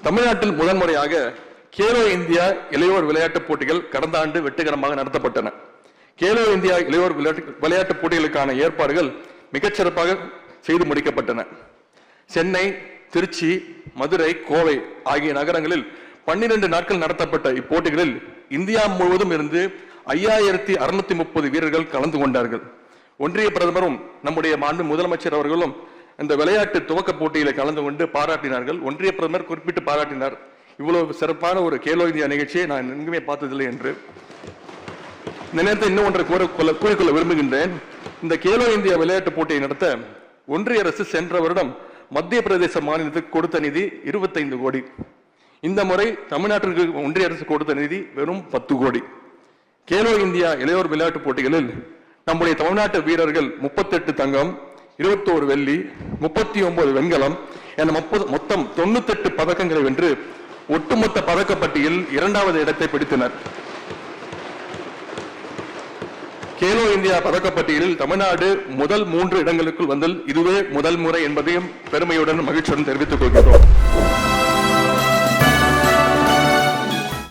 தமிழ்நாட்டில் முதன்முறையாக கேலோ இந்தியா இளையோர் விளையாட்டுப் போட்டிகள் கடந்த ஆண்டு வெற்றிகரமாக நடத்தப்பட்டன. கேலோ இந்தியா இளையோர் விளையாட்டுப் போட்டிகளுக்கான ஏற்பாடுகள் மிகச்சிறப்பாக செய்து முடிக்கப்பட்டன. சென்னை, திருச்சி, மதுரை, கோவை ஆகிய நகரங்களில் 12 நாட்கள் நடத்தப்பட்ட இப்போட்டிகளில் இந்தியா முழுவதும் இருந்து 5630 வீரர்கள் கலந்து கொண்டார்கள். ஒன்றிய பிரதமரும் நம்முடைய மாண்பு முதலமைச்சர் அவர்களும் இந்த விளையாட்டு துவக்க போட்டியில கலந்து கொண்டு பாராட்டினார்கள். ஒன்றிய பிரதமர் குறிப்பிட்டு பாராட்டினார், இவ்வளவு சிறப்பான ஒரு கேலோ இந்தியா நிகழ்ச்சியை நான் எங்குமே பார்த்ததில்லை என்று. இந்த நேரத்தை இன்னும் ஒன்றை கூறிக்கொள்ள விரும்புகின்றேன். இந்த கேலோ இந்தியா விளையாட்டு போட்டியை நடத்த ஒன்றிய அரசு சென்ற வருடம் மத்திய பிரதேச மாநிலத்துக்கு கொடுத்த நிதி 25 கோடி. இந்த முறை தமிழ்நாட்டிற்கு ஒன்றிய அரசு கொடுத்த நிதி வெறும் 10 கோடி. கேலோ இந்தியா இளையோர் விளையாட்டு போட்டிகளில் நம்முடைய தமிழ்நாட்டு வீரர்கள் 38 தங்கம், 21 வெள்ளி, 39 வெண்கலம் என மொத்தம் 98 பதக்கங்களை வென்று ஒட்டுமொத்த பதக்கப்பட்டியில் 2வது இடத்தை பிடித்தனர். கேலோ இந்தியா பதக்கப்பட்டியலில் தமிழ்நாடு முதல் 3 இடங்களுக்குள் வந்தல் இதுவே முதல் முறை என்பதையும் பெருமையுடன் மகிழ்ச்சியுடன் தெரிவித்துக் கொள்கிறோம்.